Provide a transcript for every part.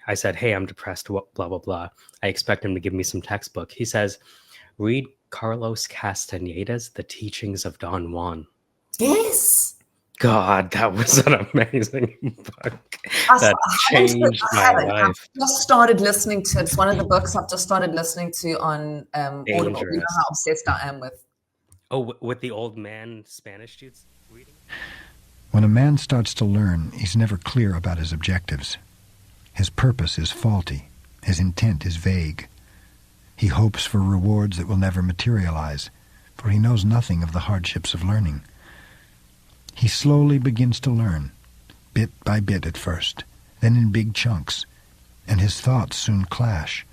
I said, hey, I'm depressed, blah, blah, blah. I expect him to give me some textbook. He says, read Carlos Castaneda's The Teachings of Don Juan. Yes. God, that was an amazing book. That changed my life. I've just started listening to it. It's one of the books I've just started listening to on Audible. You know how obsessed I am with. Oh, with the old man Spanish dudes reading? When a man starts to learn, he's never clear about his objectives. His purpose is faulty. His intent is vague. He hopes for rewards that will never materialize, for he knows nothing of the hardships of learning. He slowly begins to learn, bit by bit at first, then in big chunks, and his thoughts soon clash.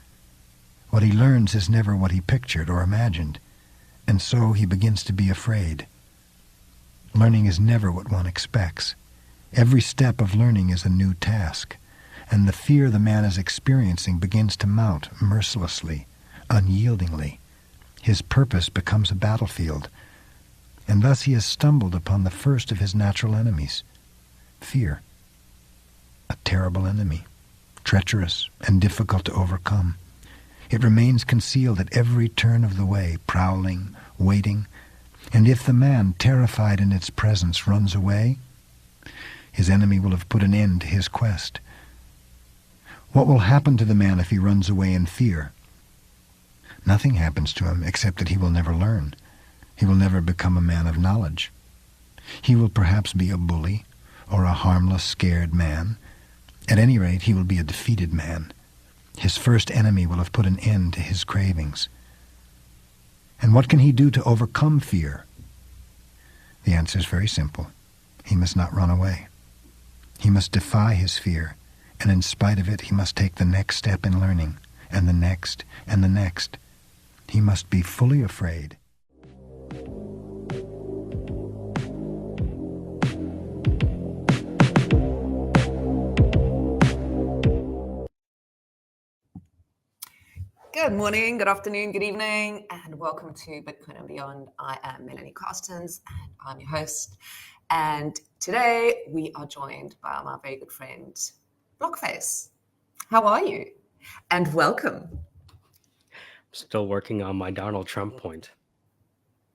What he learns is never what he pictured or imagined, and so he begins to be afraid. Learning is never what one expects. Every step of learning is a new task, and the fear the man is experiencing begins to mount mercilessly, unyieldingly. His purpose becomes a battlefield, and thus he has stumbled upon the first of his natural enemies, fear. A terrible enemy, treacherous and difficult to overcome. It remains concealed at every turn of the way, prowling, waiting, and if the man, terrified in its presence, runs away, his enemy will have put an end to his quest. What will happen to the man if he runs away in fear? Nothing happens to him except that he will never learn. He will never become a man of knowledge. He will perhaps be a bully or a harmless, scared man. At any rate, he will be a defeated man. His first enemy will have put an end to his cravings. And what can he do to overcome fear? The answer is very simple. He must not run away. He must defy his fear, and in spite of it, he must take the next step in learning, and the next, and the next. He must be fully afraid. Good morning, good afternoon, good evening, and welcome to Bitcoin and Beyond. I am Melanie Carstens, and I'm your host. And today we are joined by my very good friend, Blockface. How are you? And welcome. Still working on my Donald Trump point.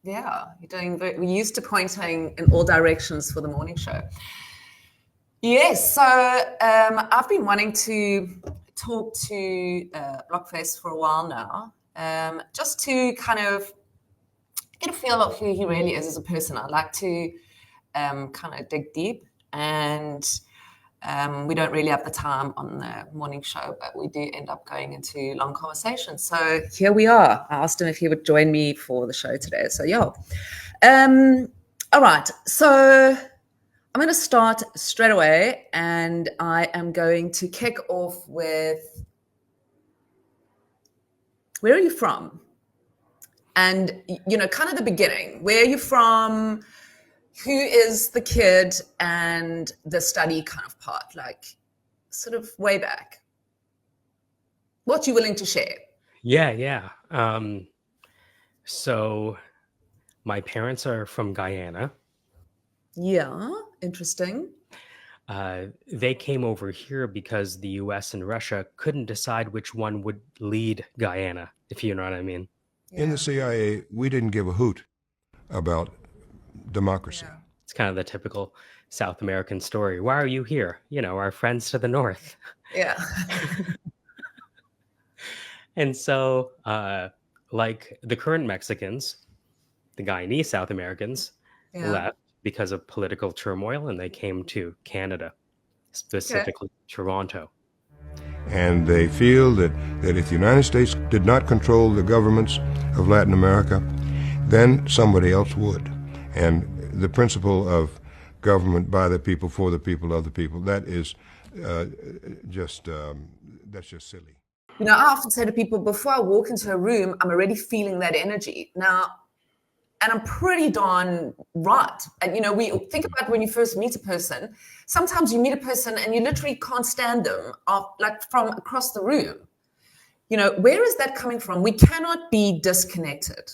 Yeah, you're doing we're used to pointing in all directions for the morning show. Yes, so I've been wanting to talk to Blockface for a while now, just to kind of get a feel of who he really is as a person. I like to kind of dig deep, and we don't really have the time on the morning show, but we do end up going into long conversations. So here we are. I asked him if he would join me for the show today. So yeah. All right. So I'm going to start straight away, and I am going to kick off with, where are you from? And, you know, kind of the beginning. Where are you from? Who is the kid? And the study kind of part, like sort of way back. What you willing to share? Yeah. So my parents are from Guyana. Yeah, interesting. They came over here because the US and Russia couldn't decide which one would lead Guyana, if you know what I mean. Yeah. In the CIA, we didn't give a hoot about democracy. Yeah. It's kind of the typical South American story. Why are you here? You know, our friends to the north. Yeah. And so, like the current Mexicans, the Guyanese South Americans left because of political turmoil, and they came to Canada, specifically Toronto. And they feel that if the United States did not control the governments of Latin America, then somebody else would. And the principle of government by the people, for the people, of the people, that is just silly. You know, I often say to people, before I walk into a room, I'm already feeling that energy. Now, and I'm pretty darn right. And, you know, we think about when you first meet a person, sometimes you meet a person and you literally can't stand them like from across the room. You know, where is that coming from? We cannot be disconnected.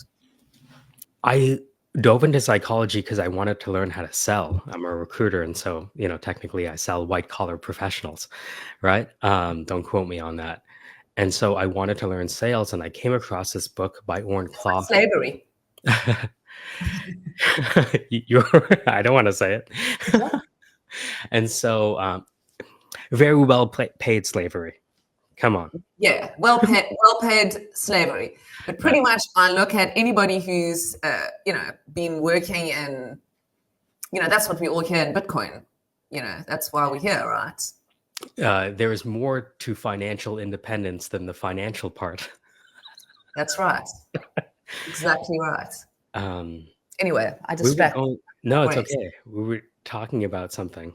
I dove into psychology because I wanted to learn how to sell. I'm a recruiter, and so technically, I sell white collar professionals, right? Don't quote me on that. And so I wanted to learn sales, and I came across this book by Orrin Clough. Slavery. I don't want to say it. And so, very well paid slavery. Come on. Yeah, well paid slavery. But pretty much, I look at anybody who's been working in, that's what we all hear in Bitcoin. That's why we're here, right? There is more to financial independence than the financial part. That's right. Exactly right. Anyway, I distracted. No, it's okay. We were talking about something.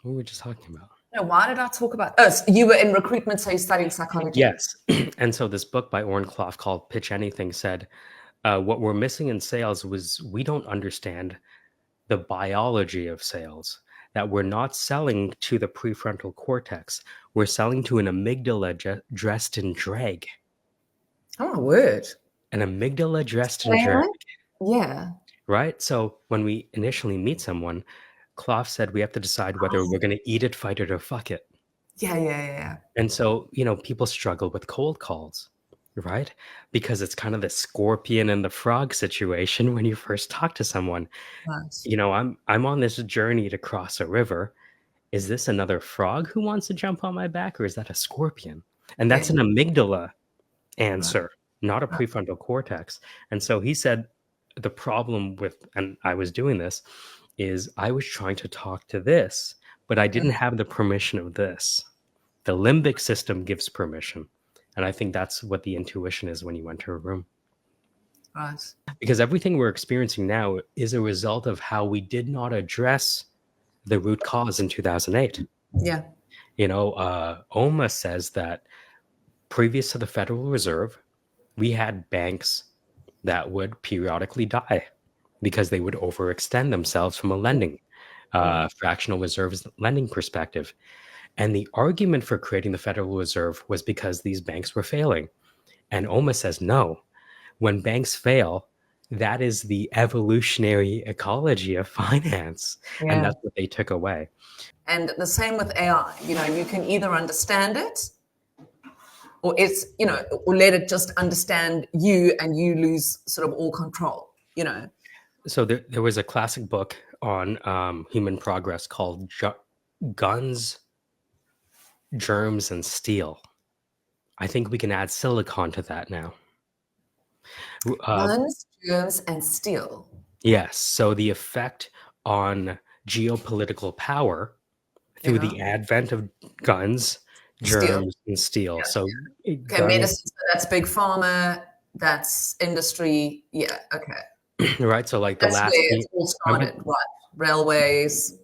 What were we just talking about? No, why did I talk about? Oh, so you were in recruitment, so you studied psychology. Yes. And so this book by Orrin Clough called Pitch Anything said, what we're missing in sales was we don't understand the biology of sales, that we're not selling to the prefrontal cortex. We're selling to an amygdala dressed in drag. Oh, my word. An amygdala dressed in drag. Yeah. Right? So when we initially meet someone, Clough said we have to decide whether we're going to eat it, fight it, or fuck it. Yeah. And so, people struggle with cold calls, right? Because it's kind of the scorpion and the frog situation when you first talk to someone. Right. I'm on this journey to cross a river. Is this another frog who wants to jump on my back, or is that a scorpion? And that's an amygdala answer, not a prefrontal cortex. And so he said the problem with, and I was doing this, is I was trying to talk to this, but I didn't have the permission of this. The limbic system gives permission. And I think that's what the intuition is when you enter a room. Right. Because everything we're experiencing now is a result of how we did not address the root cause in 2008. Yeah. OMA says that previous to the Federal Reserve, we had banks that would periodically die because they would overextend themselves from a lending, fractional reserves lending perspective. And the argument for creating the Federal Reserve was because these banks were failing. And OMA says, no, when banks fail, that is the evolutionary ecology of finance. Yeah. And that's what they took away. And the same with AI. You can either understand it or or let it just understand you and you lose sort of all control, So there was a classic book on human progress called Guns, Germs, and Steel. I think we can add silicon to that now. Guns, germs, and steel. Yes. So the effect on geopolitical power through the advent of guns, germs, and steel. Yeah. So medicine, that's big pharma, that's industry. Yeah, okay. Right. So like that's where it all started, right? Railways.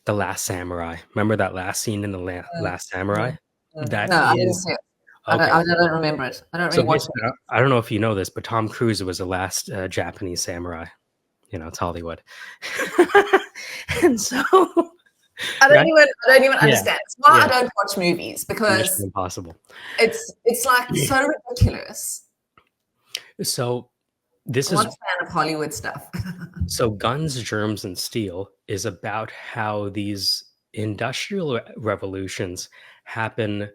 The Last Samurai. Remember that last scene in the Last Samurai? That I didn't see it. Okay. I don't remember it. I don't really watch it. I don't know if you know this, but Tom Cruise was the last Japanese samurai. It's Hollywood. And so I don't even understand. It's why I don't watch movies, because Mission Impossible. It's like so ridiculous. So I'm not a fan of Hollywood stuff. So Guns, Germs, and Steel is about how these industrial revolutions happen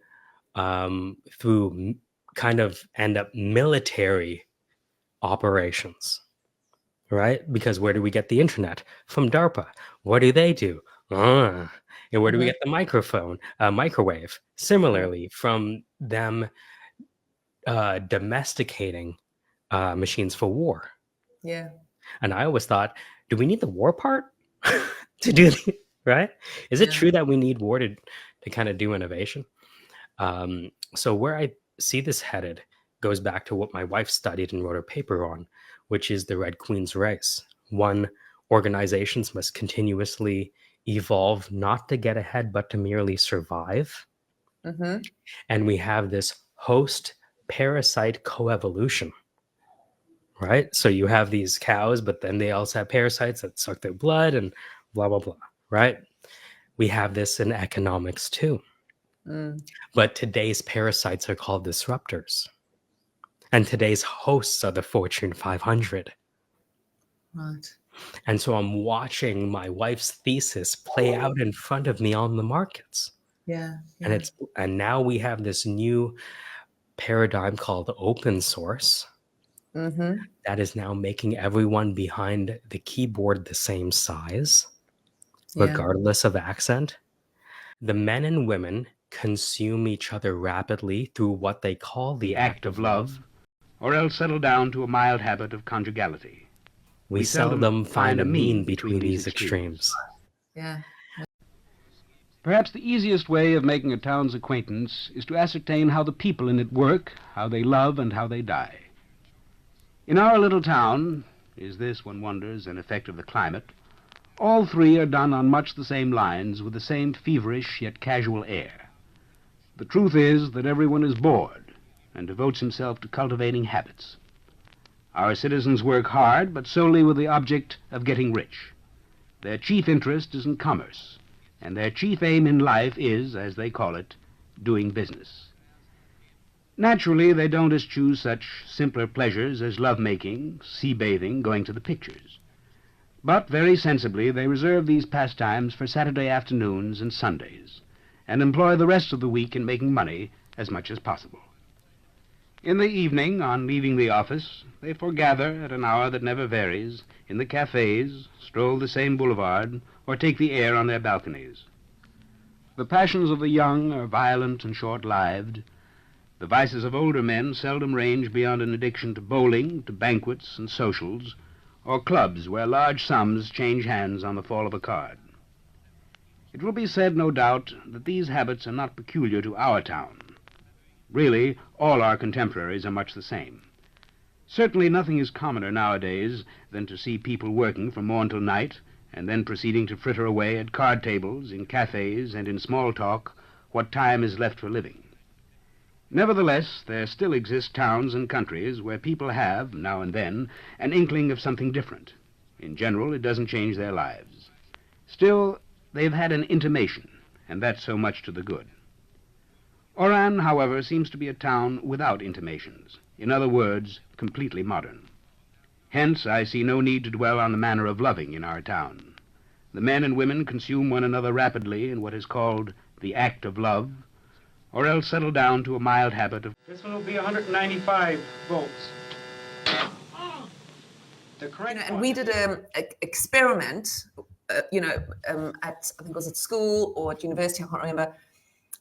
through kind of end up military operations, right? Because where do we get the internet? From DARPA. What do they do? And where do we get the microwave? Similarly, from them domesticating machines for war. Yeah. And I always thought, do we need the war part to do right? Is it true that we need war to kind of do innovation? So where I see this headed goes back to what my wife studied and wrote a paper on, which is the Red Queen's race. One, organizations must continuously evolve, not to get ahead, but to merely survive. Mm-hmm. And we have this host-parasite coevolution, right? So you have these cows, but then they also have parasites that suck their blood and blah, blah, blah, right? We have this in economics too. But today's parasites are called disruptors. And today's hosts are the Fortune 500. Right. And so I'm watching my wife's thesis play out in front of me on the markets. Yeah. And now we have this new paradigm called open source Mm-hmm. that is now making everyone behind the keyboard the same size, Yeah. regardless of accent. The men and women consume each other rapidly through what they call the act of love, or else settle down to a mild habit of conjugality. We seldom find a mean between these extremes. Yeah. Perhaps the easiest way of making a town's acquaintance is to ascertain how the people in it work, how they love, and how they die. In our little town, is this, one wonders, an effect of the climate? All three are done on much the same lines, with the same feverish yet casual air. The truth is that everyone is bored and devotes himself to cultivating habits. Our citizens work hard, but solely with the object of getting rich. Their chief interest is in commerce, and their chief aim in life is, as they call it, doing business. Naturally, they don't eschew such simpler pleasures as love-making, sea-bathing, going to the pictures. But very sensibly, they reserve these pastimes for Saturday afternoons and Sundays, and employ the rest of the week in making money as much as possible. In the evening, on leaving the office, they foregather at an hour that never varies, in the cafes, stroll the same boulevard, or take the air on their balconies. The passions of the young are violent and short-lived. The vices of older men seldom range beyond an addiction to bowling, to banquets and socials, or clubs where large sums change hands on the fall of a card. It will be said, no doubt, that these habits are not peculiar to our town. Really, all our contemporaries are much the same. Certainly nothing is commoner nowadays than to see people working from morn till night, and then proceeding to fritter away at card tables, in cafes, and in small talk, what time is left for living. Nevertheless, there still exist towns and countries where people have, now and then, an inkling of something different. In general, it doesn't change their lives. Still, they've had an intimation, and that's so much to the good. Oran, however, seems to be a town without intimations. In other words, completely modern. Hence, I see no need to dwell on the manner of loving in our town. The men and women consume one another rapidly in what is called the act of love, or else settle down to a mild habit of... This one will be 195 volts. The correct And we did an experiment, at, I think it was at school or at university, I can't remember,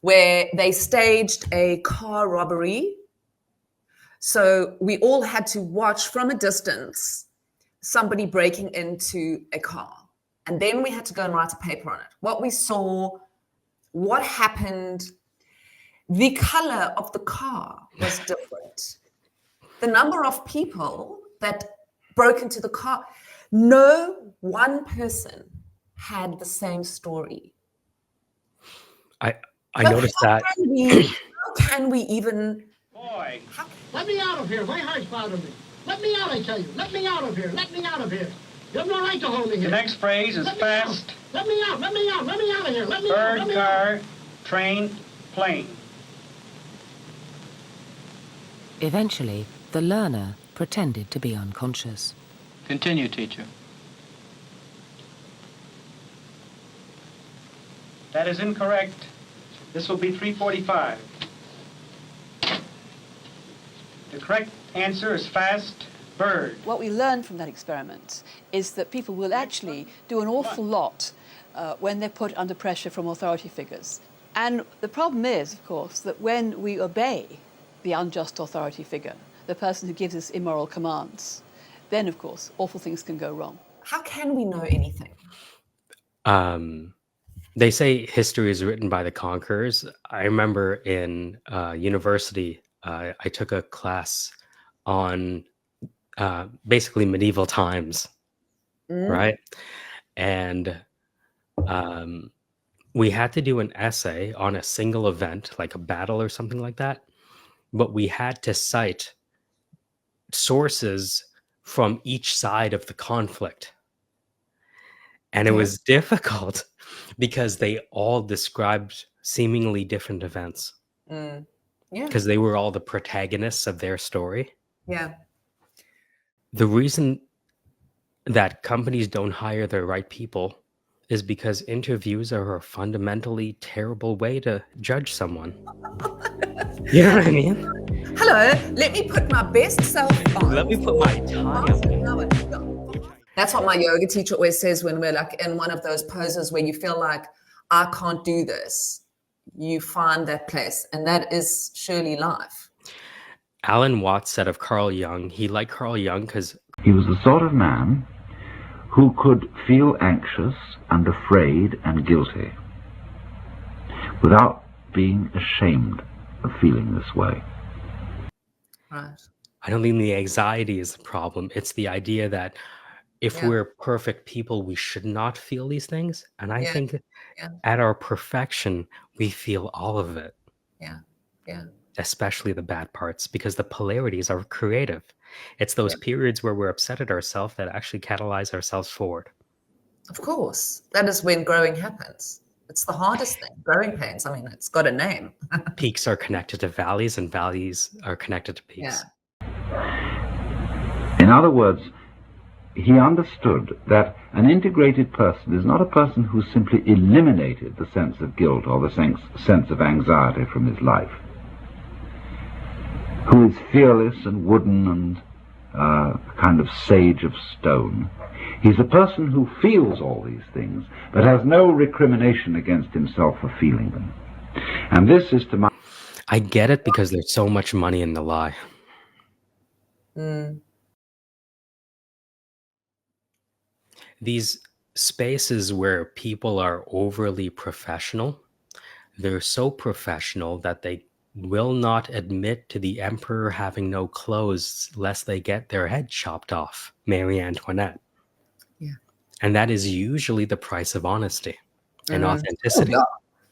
where they staged a car robbery. So we all had to watch from a distance somebody breaking into a car. And then we had to go and write a paper on it. What we saw, what happened, the color of the car was different. The number of people that broke into the car, no one person had the same story. I noticed that. How can we even... Boy. Let me out of here. My heart's bothering me. Let me out, I tell you. Let me out of here. Let me out of here. You have no right to hold me here. The next phrase is fast. Let me out. Let me out. Let me out of here. Let me out. Bird, Let me car, out. train, plane. Eventually, the learner pretended to be unconscious. Continue, teacher. That is incorrect. This will be 345. The correct answer is fast, bird. What we learned from that experiment is that people will actually do an awful lot when they're put under pressure from authority figures. And the problem is, of course, that when we obey the unjust authority figure, the person who gives us immoral commands, then, of course, awful things can go wrong. How can we know anything? They say history is written by the conquerors. I remember in university, I took a class on basically medieval times, right? And we had to do an essay on a single event, like a battle or something like that. But we had to cite sources from each side of the conflict. And it was difficult because they all described seemingly different events. Yeah. Because they were all the protagonists of their story. Yeah. The reason that companies don't hire the right people is because interviews are a fundamentally terrible way to judge someone. You know what I mean? Hello, let me put my best self on. Let me put my tie on. That's what my yoga teacher always says when we're like in one of those poses where you feel like, I can't do this. You find that place, and that is surely life. Alan Watts said of Carl Jung, he liked Carl Jung because he was the sort of man who could feel anxious and afraid and guilty without being ashamed of feeling this way. Right. I don't think the anxiety is the problem. It's the idea that if we're perfect people, we should not feel these things. And I think at our perfection, we feel all of it. Yeah. Yeah. Especially the bad parts, because the polarities are creative. It's those periods where we're upset at ourselves that actually catalyze ourselves forward. Of course. That is when growing happens. It's the hardest thing. Growing pains. I mean, it's got a name. Peaks are connected to valleys, and valleys are connected to peaks. Yeah. In other words, he understood that an integrated person is not a person who simply eliminated the sense of guilt or the sense of anxiety from his life, who is fearless and wooden and a kind of sage of stone. He's a person who feels all these things, but has no recrimination against himself for feeling them. And this is to my... I get it, because there's so much money in the lie. These spaces where people are overly professional, they're so professional that they will not admit to the emperor having no clothes lest they get their head chopped off, Marie Antoinette. Yeah. And that is usually the price of honesty and authenticity.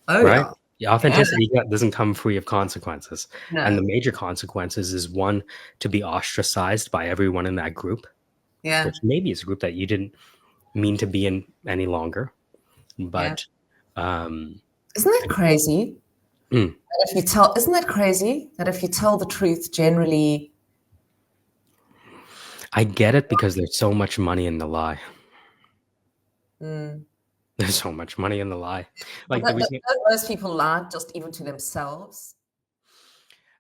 Right? Authenticity doesn't come free of consequences. No. And the major consequences is, one, to be ostracized by everyone in that group, which maybe is a group that you didn't mean to be in any longer. But isn't that crazy? That isn't that crazy that if you tell the truth, generally... I get it, because there's so much money in the lie. There's so much money in the lie. Like, most people lie just even to themselves.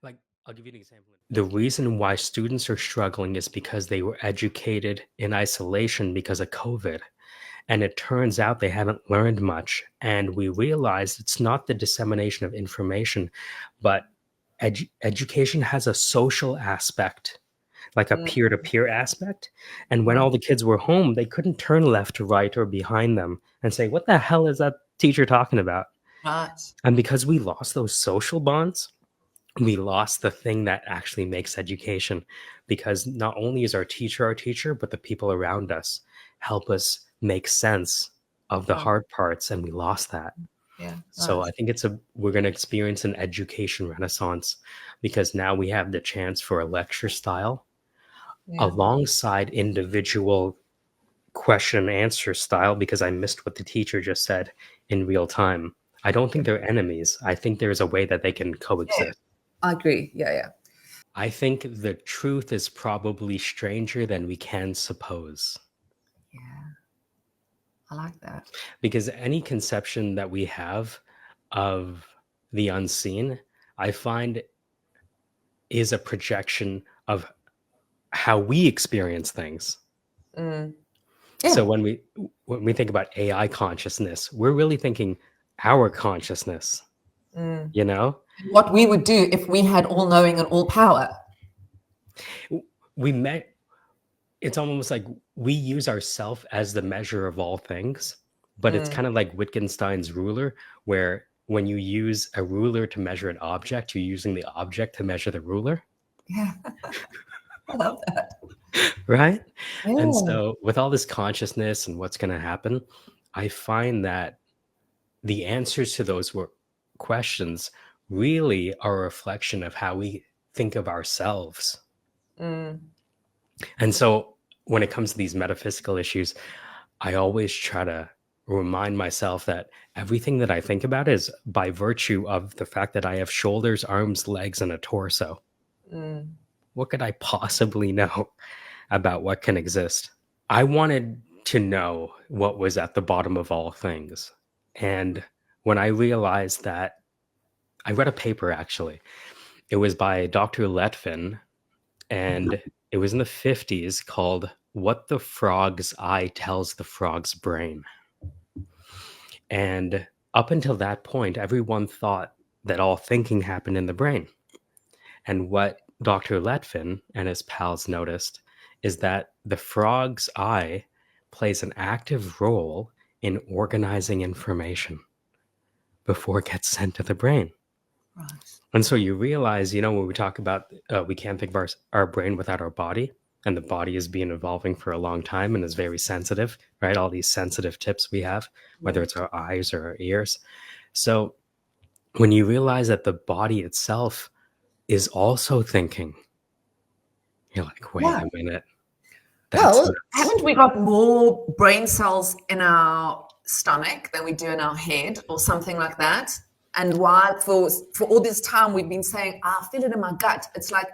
Like, I'll give you an example. The reason why students are struggling is because they were educated in isolation because of COVID. And it turns out they haven't learned much. And we realized it's not the dissemination of information, but education has a social aspect, like a peer-to-peer aspect. And when all the kids were home, they couldn't turn left to right or behind them and say, what the hell is that teacher talking about? Right. And because we lost those social bonds, we lost the thing that actually makes education, because not only is our teacher, but the people around us help us make sense of the hard parts, and we lost that. Yeah. So I think we're going to experience an education renaissance, because now we have the chance for a lecture style alongside individual question and answer style, because I missed what the teacher just said in real time. I don't think they're enemies. I think there's a way that they can coexist. I agree. Yeah. I think the truth is probably stranger than we can suppose. Yeah. I like that. Because any conception that we have of the unseen, I find, is a projection of how we experience things. So when we think about AI consciousness, we're really thinking our consciousness, you know? What we would do if we had all knowing and all power. It's almost like we use ourselves as the measure of all things, but it's kind of like Wittgenstein's ruler, where when you use a ruler to measure an object, you're using the object to measure the ruler. Yeah. I love that. Right? Yeah. And so with all this consciousness and what's going to happen, I find that the answers to those questions really are a reflection of how we think of ourselves. And so when it comes to these metaphysical issues, I always try to remind myself that everything that I think about is by virtue of the fact that I have shoulders, arms, legs, and a torso. What could I possibly know about what can exist? I wanted to know what was at the bottom of all things. And when I realized that, I read a paper actually. It was by Dr. Letvin, and it was in the 50s, called What the Frog's Eye Tells the Frog's Brain. And up until that point, everyone thought that all thinking happened in the brain. And what Dr. Letvin and his pals noticed is that the frog's eye plays an active role in organizing information before it gets sent to the brain. Right. And so you realize, when we talk about we can't think of our brain without our body, and the body has been evolving for a long time and is very sensitive, right? All these sensitive tips we have, whether it's our eyes or our ears. So when you realize that the body itself is also thinking, you're like, wait a minute. Haven't we got more brain cells in our stomach than we do in our head or something like that? And why for all this time we've been saying, I feel it in my gut. It's like,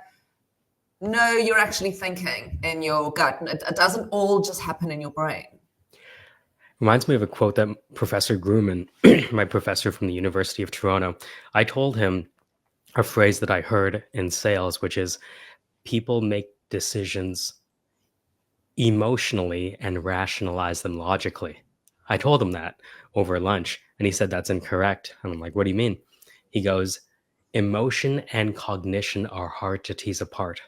no, you're actually thinking in your gut. It doesn't all just happen in your brain. Reminds me of a quote that Professor Grumman, my professor from the University of Toronto, I told him a phrase that I heard in sales, which is people make decisions emotionally and rationalize them logically. I told him that over lunch, and he said that's incorrect. And I'm like, what do you mean? He goes, emotion and cognition are hard to tease apart.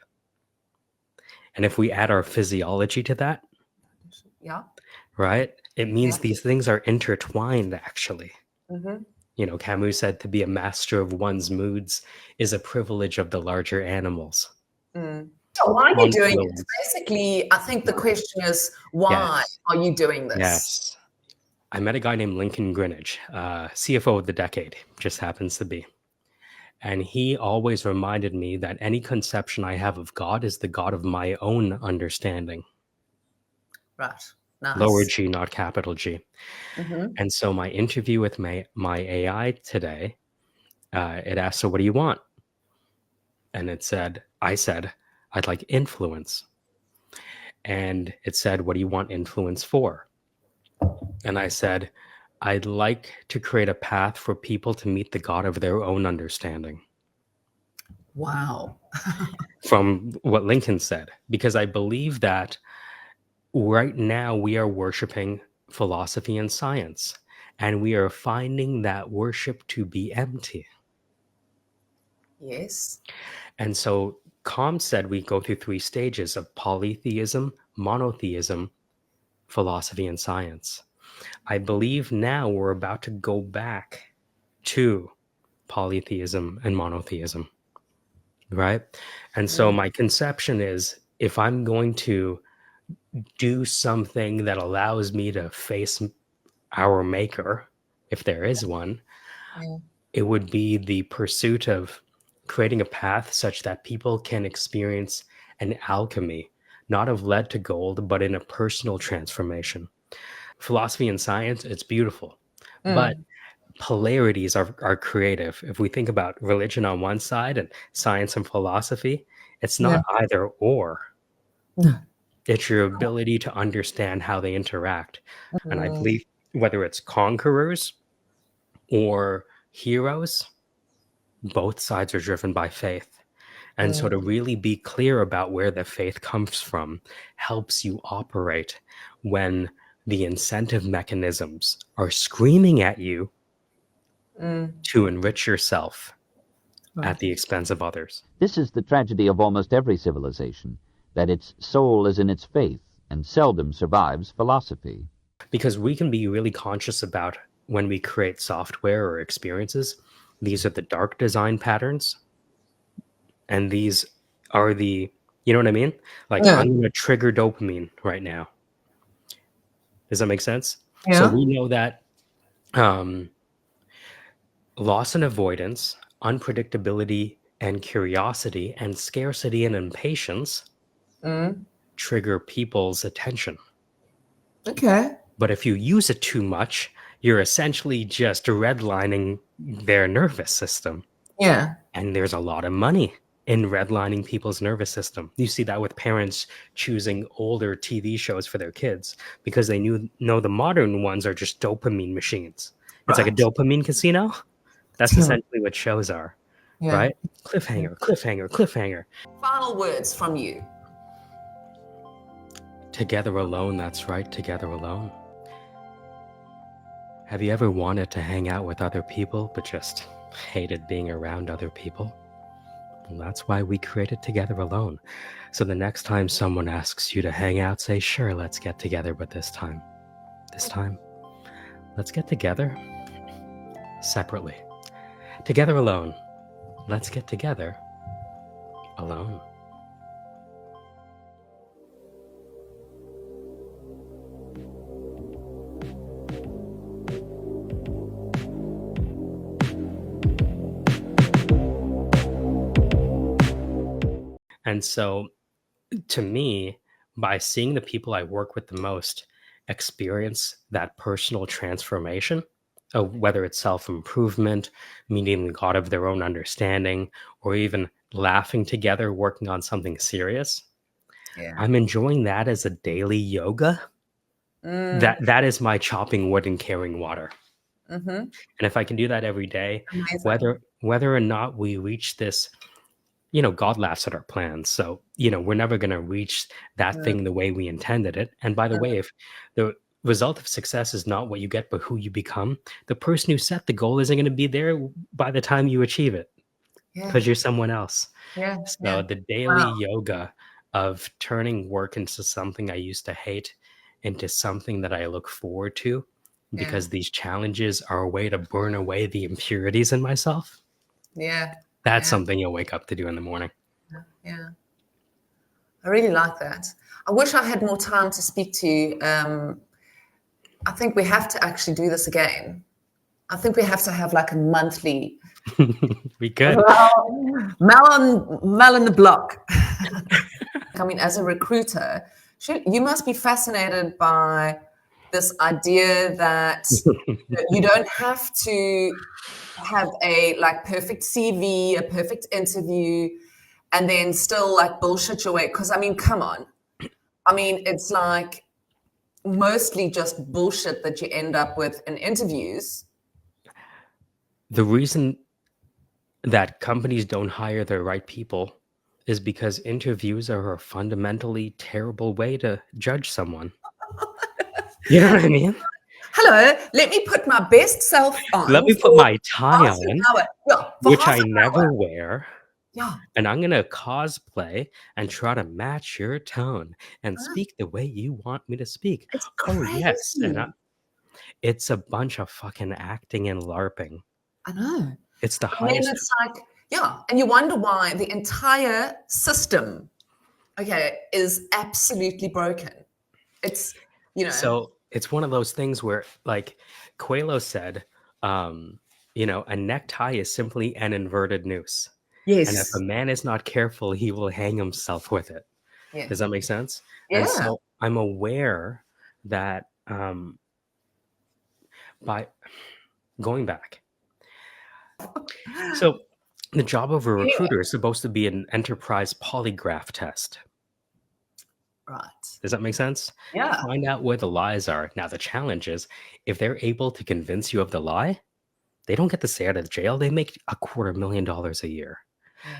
And if we add our physiology to that, right, it means these things are intertwined, actually. Mm-hmm. Camus said to be a master of one's moods is a privilege of the larger animals. So why are you doing this? Basically, I think the question is, why are you doing this? Yes. I met a guy named Lincoln Greenwich, CFO of the decade, just happens to be. And he always reminded me that any conception I have of God is the God of my own understanding. Right. Nice. Lower G, not capital G. Mm-hmm. And so my interview with my AI today, it asked, so what do you want? And I said, I'd like influence. And it said, what do you want influence for? And I said, I'd like to create a path for people to meet the God of their own understanding. Wow. From what Lincoln said, because I believe that right now we are worshiping philosophy and science, and we are finding that worship to be empty. Yes. And so Com said we go through 3 stages of polytheism, monotheism, philosophy, and science. I believe now we're about to go back to polytheism and monotheism, right? And so my conception is, if I'm going to do something that allows me to face our maker, if there is one, it would be the pursuit of creating a path such that people can experience an alchemy, not of lead to gold, but in a personal transformation. Philosophy and science, it's beautiful, but polarities are creative. If we think about religion on one side and science and philosophy, it's not either or. It's your ability to understand how they interact. And I believe whether it's conquerors or heroes, both sides are driven by faith. And so to really be clear about where the faith comes from helps you operate when the incentive mechanisms are screaming at you to enrich yourself at the expense of others. This is the tragedy of almost every civilization, that its soul is in its faith and seldom survives philosophy. Because we can be really conscious about when we create software or experiences, these are the dark design patterns. And these are the, you know what I mean? Like, I'm going to trigger dopamine right now. Does that make sense? Yeah. So we know that loss and avoidance, unpredictability and curiosity, and scarcity and impatience trigger people's attention. Okay. But if you use it too much, you're essentially just redlining their nervous system. Yeah. And there's a lot of money in redlining people's nervous system. You see that with parents choosing older TV shows for their kids because they know the modern ones are just dopamine machines. It's like a Right. dopamine casino. That's essentially what shows are, Yeah. right? Cliffhanger, cliffhanger, cliffhanger. Final words from you. Together alone, that's right, together alone. Have you ever wanted to hang out with other people but just hated being around other people? Well, that's why we created Together Alone. So the next time someone asks you to hang out, say, sure, let's get together, but this time, let's get together separately. Together alone. Let's get together alone. And so, to me, by seeing the people I work with the most experience that personal transformation, whether it's self-improvement, meeting the God of their own understanding, or even laughing together, working on something serious, I'm enjoying that as a daily yoga. That is my chopping wood and carrying water. And if I can do that every day, whether or not we reach this, God laughs at our plans. So, we're never going to reach that thing the way we intended it. And by the way, if the result of success is not what you get, but who you become, the person who set the goal isn't going to be there by the time you achieve it because you're someone else. So the daily yoga of turning work into something I used to hate into something that I look forward to because these challenges are a way to burn away the impurities in myself. That's something you'll wake up to do in the morning. Yeah. I really like that. I wish I had more time to speak to you. I think we have to actually do this again. I think we have to have like a monthly. We could. Mel in the block. I mean, as a recruiter, you must be fascinated by this idea that you don't have to have a perfect CV, a perfect interview, and then still bullshit your way. Because I mean, come on. I mean, it's like mostly just bullshit that you end up with in interviews. The reason that companies don't hire the right people is because interviews are a fundamentally terrible way to judge someone. You know what I mean? Hello, let me put my best self on. Let me put my tie on, which I never wear. Yeah. And I'm going to cosplay and try to match your tone and speak the way you want me to speak. It's crazy. Oh, yes. And it's a bunch of fucking acting and LARPing. I know. It's the highest. And it's and you wonder why the entire system, is absolutely broken. It's, So it's one of those things where, like Coelho said, a necktie is simply an inverted noose. Yes. And if a man is not careful, he will hang himself with it. Yeah. Does that make sense? Yeah. And so I'm aware that by going back. So the job of a recruiter is supposed to be an enterprise polygraph test. Right. Does that make sense? Yeah. Find out where the lies are. Now, the challenge is if they're able to convince you of the lie, they don't get to stay out of jail. They make $250,000 a year.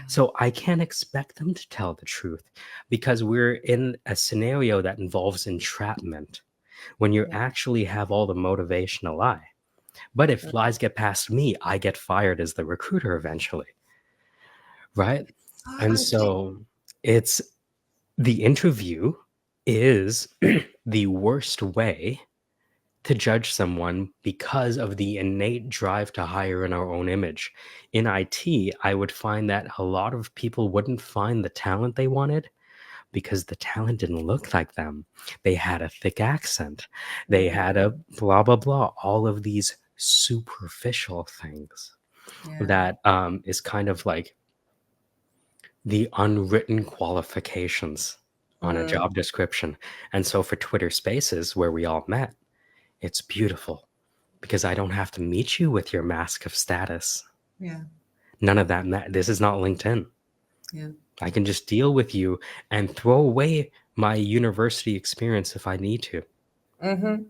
So I can't expect them to tell the truth because we're in a scenario that involves entrapment when you actually have all the motivation to lie. But if lies get past me, I get fired as the recruiter eventually. Right? And so it's the interview is the worst way to judge someone because of the innate drive to hire in our own image. In IT, I would find that a lot of people wouldn't find the talent they wanted because the talent didn't look like them. They had a thick accent. They had a blah, blah, blah. All of these superficial things that is kind of like the unwritten qualifications on a job description. And so for Twitter Spaces, where we all met, it's beautiful because I don't have to meet you with your mask of status. Yeah. None of that. This is not LinkedIn. Yeah. I can just deal with you and throw away my university experience if I need to. Mm-hmm.